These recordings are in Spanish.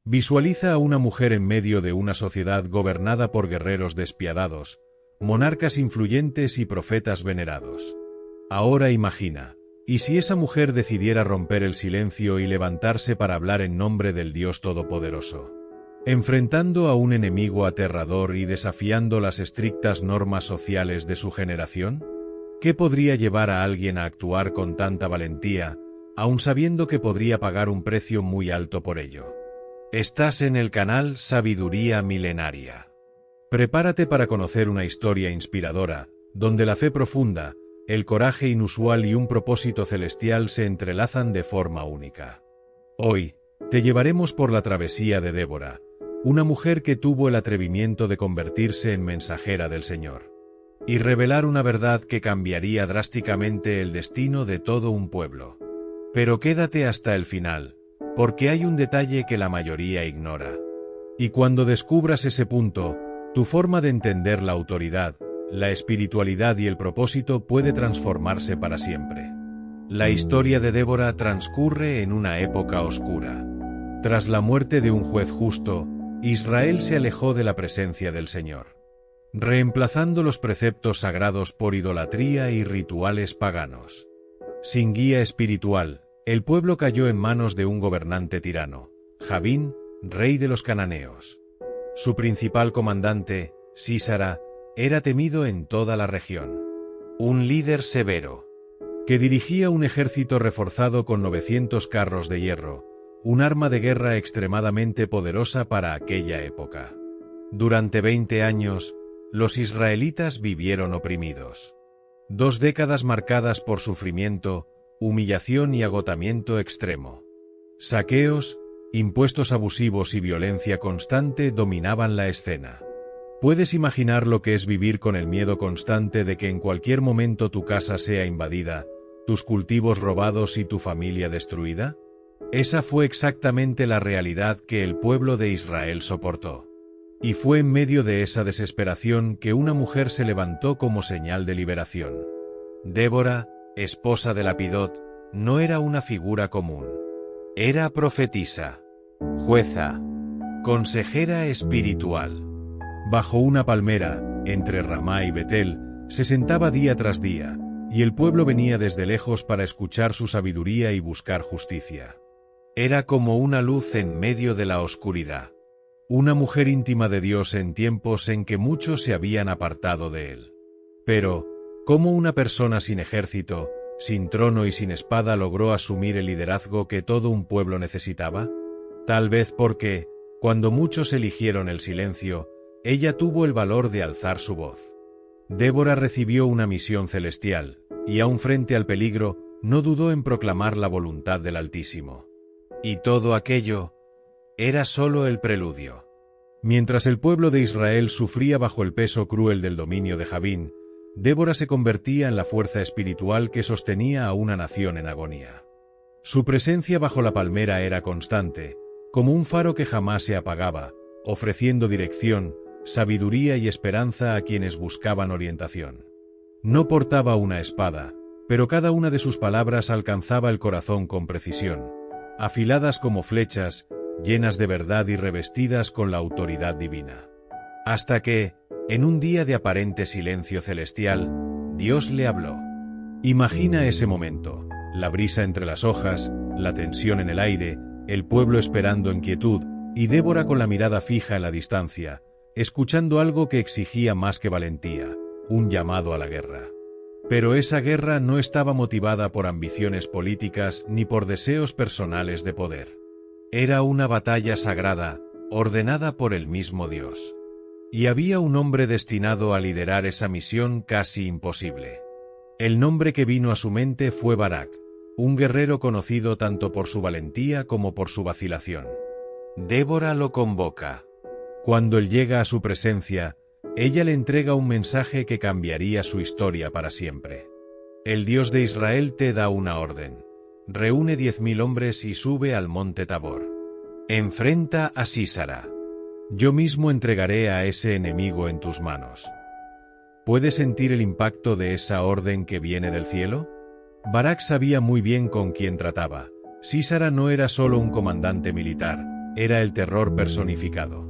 Visualiza a una mujer en medio de una sociedad gobernada por guerreros despiadados, monarcas influyentes y profetas venerados. Ahora imagina, ¿y si esa mujer decidiera romper el silencio y levantarse para hablar en nombre del Dios Todopoderoso? Enfrentando a un enemigo aterrador y desafiando las estrictas normas sociales de su generación? ¿Qué podría llevar a alguien a actuar con tanta valentía, aun sabiendo que podría pagar un precio muy alto por ello? Estás en el canal Sabiduría Milenaria. Prepárate para conocer una historia inspiradora, donde la fe profunda, el coraje inusual y un propósito celestial se entrelazan de forma única. Hoy, te llevaremos por la travesía de Débora, una mujer que tuvo el atrevimiento de convertirse en mensajera del Señor, y revelar una verdad que cambiaría drásticamente el destino de todo un pueblo. Pero quédate hasta el final, porque hay un detalle que la mayoría ignora. Y cuando descubras ese punto, tu forma de entender la autoridad, la espiritualidad y el propósito puede transformarse para siempre. La historia de Débora transcurre en una época oscura. Tras la muerte de un juez justo, Israel se alejó de la presencia del Señor, reemplazando los preceptos sagrados por idolatría y rituales paganos. Sin guía espiritual, el pueblo cayó en manos de un gobernante tirano, Jabín, rey de los cananeos. Su principal comandante, Sísara, era temido en toda la región. Un líder severo, que dirigía un ejército reforzado con 900 carros de hierro, un arma de guerra extremadamente poderosa para aquella época. Durante 20 años, los israelitas vivieron oprimidos. 2 décadas marcadas por sufrimiento, humillación y agotamiento extremo. Saqueos, impuestos abusivos y violencia constante dominaban la escena. ¿Puedes imaginar lo que es vivir con el miedo constante de que en cualquier momento tu casa sea invadida, tus cultivos robados y tu familia destruida? Esa fue exactamente la realidad que el pueblo de Israel soportó. Y fue en medio de esa desesperación que una mujer se levantó como señal de liberación. Débora, esposa de Lapidot, no era una figura común. Era profetisa, jueza, consejera espiritual. Bajo una palmera, entre Ramá y Betel, se sentaba día tras día, y el pueblo venía desde lejos para escuchar su sabiduría y buscar justicia. Era como una luz en medio de la oscuridad. Una mujer íntima de Dios en tiempos en que muchos se habían apartado de él. Pero, ¿cómo una persona sin ejército, sin trono y sin espada logró asumir el liderazgo que todo un pueblo necesitaba? Tal vez porque, cuando muchos eligieron el silencio, ella tuvo el valor de alzar su voz. Débora recibió una misión celestial, y aun frente al peligro, no dudó en proclamar la voluntad del Altísimo. Y todo aquello era solo el preludio. Mientras el pueblo de Israel sufría bajo el peso cruel del dominio de Jabín, Débora se convertía en la fuerza espiritual que sostenía a una nación en agonía. Su presencia bajo la palmera era constante, como un faro que jamás se apagaba, ofreciendo dirección, sabiduría y esperanza a quienes buscaban orientación. No portaba una espada, pero cada una de sus palabras alcanzaba el corazón con precisión, afiladas como flechas, llenas de verdad y revestidas con la autoridad divina. Hasta que, en un día de aparente silencio celestial, Dios le habló. Imagina ese momento, la brisa entre las hojas, la tensión en el aire, el pueblo esperando en quietud, y Débora con la mirada fija en la distancia, escuchando algo que exigía más que valentía, un llamado a la guerra. Pero esa guerra no estaba motivada por ambiciones políticas ni por deseos personales de poder. Era una batalla sagrada, ordenada por el mismo Dios. Y había un hombre destinado a liderar esa misión casi imposible. El nombre que vino a su mente fue Barak, un guerrero conocido tanto por su valentía como por su vacilación. Débora lo convoca. Cuando él llega a su presencia, ella le entrega un mensaje que cambiaría su historia para siempre. El Dios de Israel te da una orden. Reúne 10.000 hombres y sube al monte Tabor. Enfrenta a Sísara. Yo mismo entregaré a ese enemigo en tus manos. ¿Puedes sentir el impacto de esa orden que viene del cielo? Barak sabía muy bien con quién trataba. Sísara no era solo un comandante militar, era el terror personificado.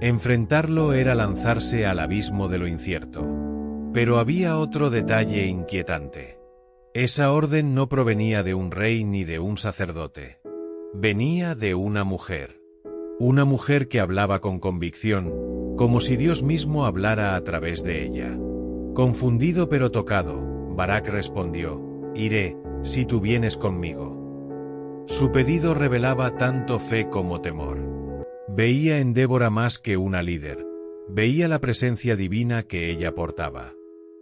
Enfrentarlo era lanzarse al abismo de lo incierto. Pero había otro detalle inquietante. Esa orden no provenía de un rey ni de un sacerdote. Venía de una mujer. Una mujer que hablaba con convicción, como si Dios mismo hablara a través de ella. Confundido pero tocado, Barak respondió: «Iré, si tú vienes conmigo». Su pedido revelaba tanto fe como temor. Veía en Débora más que una líder. Veía la presencia divina que ella portaba.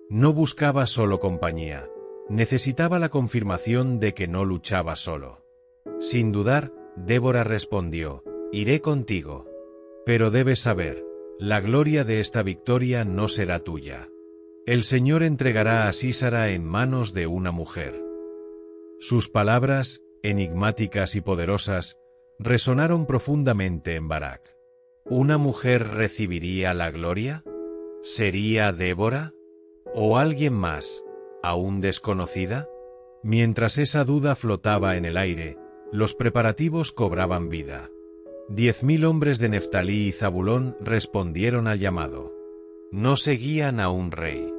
No buscaba solo compañía. Necesitaba la confirmación de que no luchaba solo. Sin dudar, Débora respondió: «Iré contigo. Pero debes saber, la gloria de esta victoria no será tuya. El Señor entregará a Sísara en manos de una mujer». Sus palabras, enigmáticas y poderosas, resonaron profundamente en Barak. ¿Una mujer recibiría la gloria? ¿Sería Débora? ¿O alguien más, aún desconocida? Mientras esa duda flotaba en el aire, los preparativos cobraban vida. 10.000 hombres de Neftalí y Zabulón respondieron al llamado. No seguían a un rey.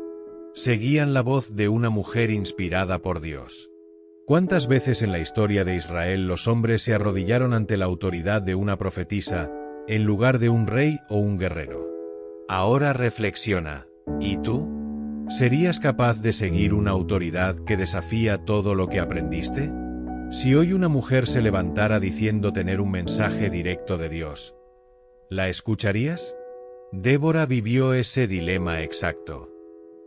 Seguían la voz de una mujer inspirada por Dios. ¿Cuántas veces en la historia de Israel los hombres se arrodillaron ante la autoridad de una profetisa en lugar de un rey o un guerrero? Ahora reflexiona, ¿y tú? ¿Serías capaz de seguir una autoridad que desafía todo lo que aprendiste? Si hoy una mujer se levantara diciendo tener un mensaje directo de Dios, ¿la escucharías? Débora vivió ese dilema exacto.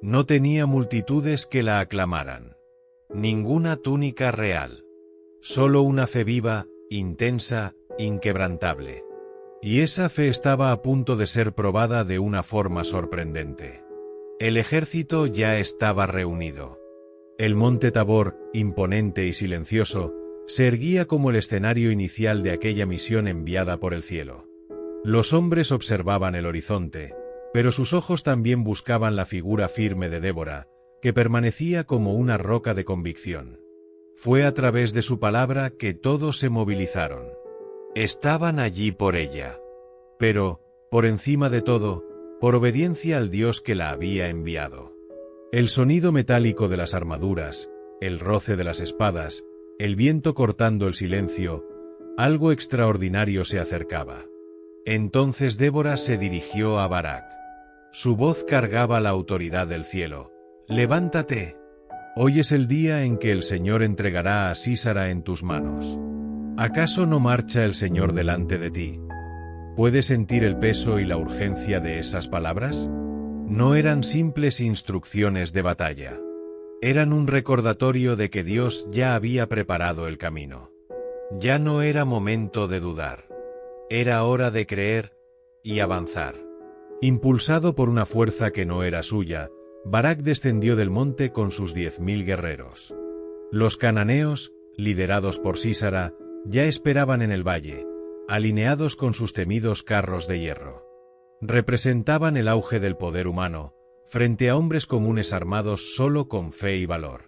No tenía multitudes que la aclamaran. Ninguna túnica real. Solo una fe viva, intensa, inquebrantable. Y esa fe estaba a punto de ser probada de una forma sorprendente. El ejército ya estaba reunido. El monte Tabor, imponente y silencioso, se erguía como el escenario inicial de aquella misión enviada por el cielo. Los hombres observaban el horizonte, pero sus ojos también buscaban la figura firme de Débora, que permanecía como una roca de convicción. Fue a través de su palabra que todos se movilizaron. Estaban allí por ella. Pero, por encima de todo, por obediencia al Dios que la había enviado. El sonido metálico de las armaduras, el roce de las espadas, el viento cortando el silencio, algo extraordinario se acercaba. Entonces Débora se dirigió a Barak. Su voz cargaba la autoridad del cielo. «Levántate. Hoy es el día en que el Señor entregará a Sísara en tus manos. ¿Acaso no marcha el Señor delante de ti? ¿Puedes sentir el peso y la urgencia de esas palabras? No eran simples instrucciones de batalla. Eran un recordatorio de que Dios ya había preparado el camino. Ya no era momento de dudar. Era hora de creer y avanzar. Impulsado por una fuerza que no era suya, Barak descendió del monte con sus 10.000 guerreros. Los cananeos, liderados por Sísara, ya esperaban en el valle, alineados con sus temidos carros de hierro. Representaban el auge del poder humano, frente a hombres comunes armados solo con fe y valor.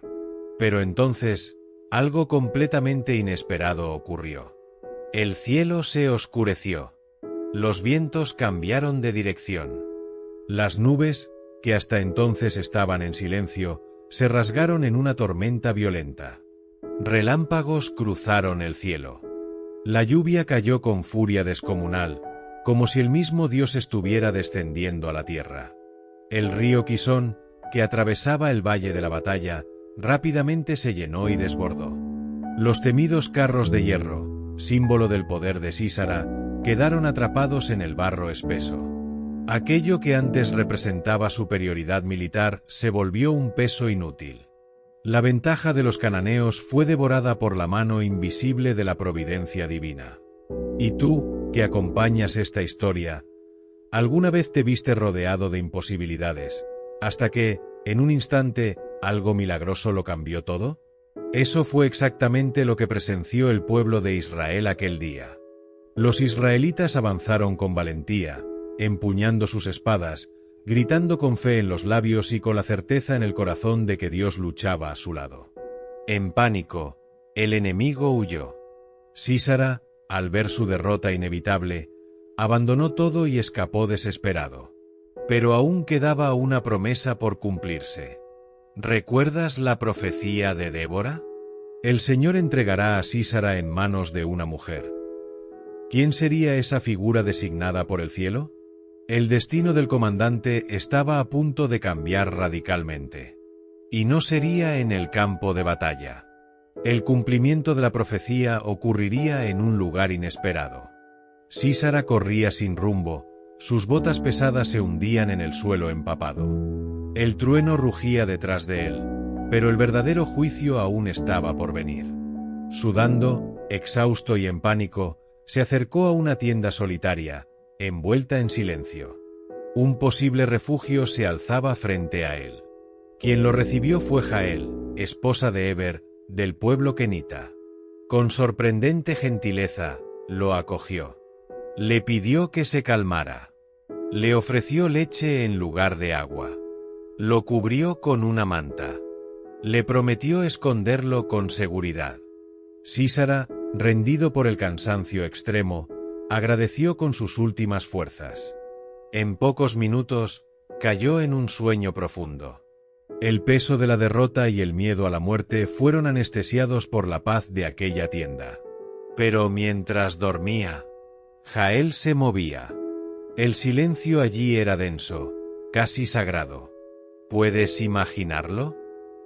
Pero entonces, algo completamente inesperado ocurrió. El cielo se oscureció. Los vientos cambiaron de dirección. Las nubes, que hasta entonces estaban en silencio, se rasgaron en una tormenta violenta. Relámpagos cruzaron el cielo. La lluvia cayó con furia descomunal, como si el mismo Dios estuviera descendiendo a la tierra. El río Quisón, que atravesaba el valle de la batalla, rápidamente se llenó y desbordó. Los temidos carros de hierro, símbolo del poder de Sísara, quedaron atrapados en el barro espeso. Aquello que antes representaba superioridad militar se volvió un peso inútil. La ventaja de los cananeos fue devorada por la mano invisible de la providencia divina. Y tú, que acompañas esta historia, ¿alguna vez te viste rodeado de imposibilidades, hasta que, en un instante, algo milagroso lo cambió todo? Eso fue exactamente lo que presenció el pueblo de Israel aquel día. Los israelitas avanzaron con valentía, empuñando sus espadas, gritando con fe en los labios y con la certeza en el corazón de que Dios luchaba a su lado. En pánico, el enemigo huyó. Sísara, al ver su derrota inevitable, abandonó todo y escapó desesperado. Pero aún quedaba una promesa por cumplirse. ¿Recuerdas la profecía de Débora? El Señor entregará a Sísara en manos de una mujer. ¿Quién sería esa figura designada por el cielo? El destino del comandante estaba a punto de cambiar radicalmente. Y no sería en el campo de batalla. El cumplimiento de la profecía ocurriría en un lugar inesperado. Sísara corría sin rumbo, sus botas pesadas se hundían en el suelo empapado. El trueno rugía detrás de él, pero el verdadero juicio aún estaba por venir. Sudando, exhausto y en pánico, se acercó a una tienda solitaria, envuelta en silencio. Un posible refugio se alzaba frente a él. Quien lo recibió fue Jael, esposa de Heber, del pueblo kenita. Con sorprendente gentileza, lo acogió. Le pidió que se calmara. Le ofreció leche en lugar de agua. Lo cubrió con una manta. Le prometió esconderlo con seguridad. Sísara, rendido por el cansancio extremo, agradeció con sus últimas fuerzas. En pocos minutos, cayó en un sueño profundo. El peso de la derrota y el miedo a la muerte fueron anestesiados por la paz de aquella tienda. Pero mientras dormía, Jael se movía. El silencio allí era denso, casi sagrado. ¿Puedes imaginarlo?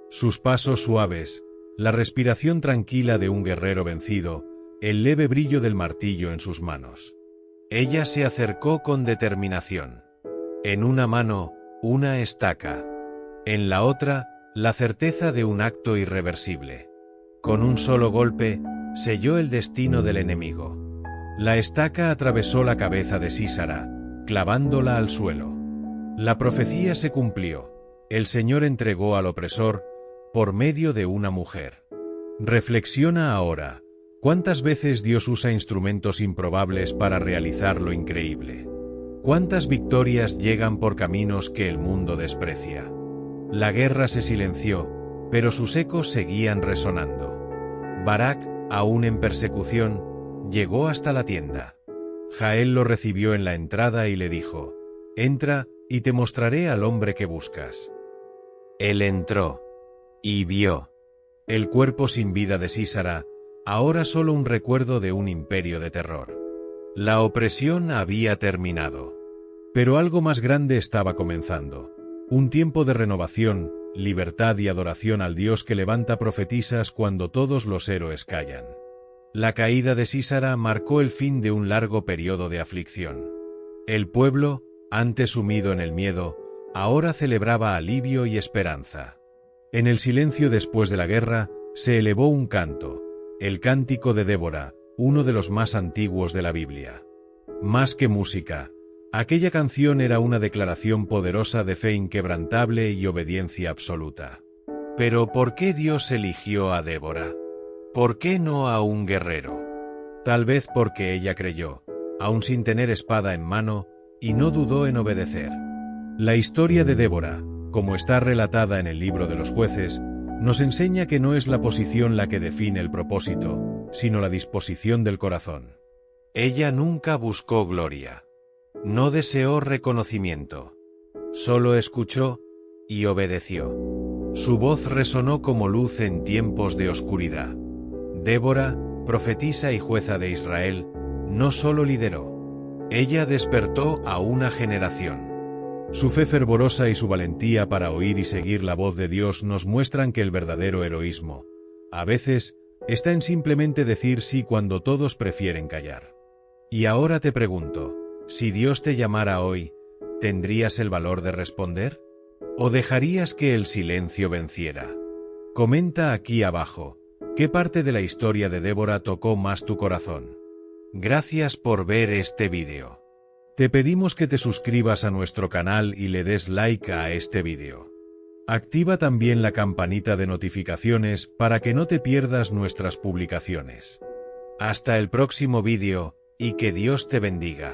Sus pasos suaves, la respiración tranquila de un guerrero vencido, el leve brillo del martillo en sus manos. Ella se acercó con determinación. En una mano, una estaca. En la otra, la certeza de un acto irreversible. Con un solo golpe, selló el destino del enemigo. La estaca atravesó la cabeza de Sísara, clavándola al suelo. La profecía se cumplió. El Señor entregó al opresor por medio de una mujer. Reflexiona ahora, ¿cuántas veces Dios usa instrumentos improbables para realizar lo increíble? ¿Cuántas victorias llegan por caminos que el mundo desprecia? La guerra se silenció, pero sus ecos seguían resonando. Barak, aún en persecución, llegó hasta la tienda. Jael lo recibió en la entrada y le dijo: «Entra, y te mostraré al hombre que buscas». Él entró y vio el cuerpo sin vida de Sísara, ahora solo un recuerdo de un imperio de terror. La opresión había terminado. Pero algo más grande estaba comenzando. Un tiempo de renovación, libertad y adoración al Dios que levanta profetisas cuando todos los héroes callan. La caída de Sísara marcó el fin de un largo periodo de aflicción. El pueblo, antes sumido en el miedo, ahora celebraba alivio y esperanza. En el silencio después de la guerra, se elevó un canto, el cántico de Débora, uno de los más antiguos de la Biblia. Más que música, aquella canción era una declaración poderosa de fe inquebrantable y obediencia absoluta. Pero ¿por qué Dios eligió a Débora? ¿Por qué no a un guerrero? Tal vez porque ella creyó, aun sin tener espada en mano, y no dudó en obedecer. La historia de Débora, como está relatada en el libro de los jueces, nos enseña que no es la posición la que define el propósito, sino la disposición del corazón. Ella nunca buscó gloria. No deseó reconocimiento. Solo escuchó y obedeció. Su voz resonó como luz en tiempos de oscuridad. Débora, profetisa y jueza de Israel, no solo lideró. Ella despertó a una generación. Su fe fervorosa y su valentía para oír y seguir la voz de Dios nos muestran que el verdadero heroísmo, a veces, está en simplemente decir sí cuando todos prefieren callar. Y ahora te pregunto, si Dios te llamara hoy, ¿tendrías el valor de responder? ¿O dejarías que el silencio venciera? Comenta aquí abajo, ¿qué parte de la historia de Débora tocó más tu corazón? Gracias por ver este vídeo. Te pedimos que te suscribas a nuestro canal y le des like a este vídeo. Activa también la campanita de notificaciones para que no te pierdas nuestras publicaciones. Hasta el próximo vídeo, y que Dios te bendiga.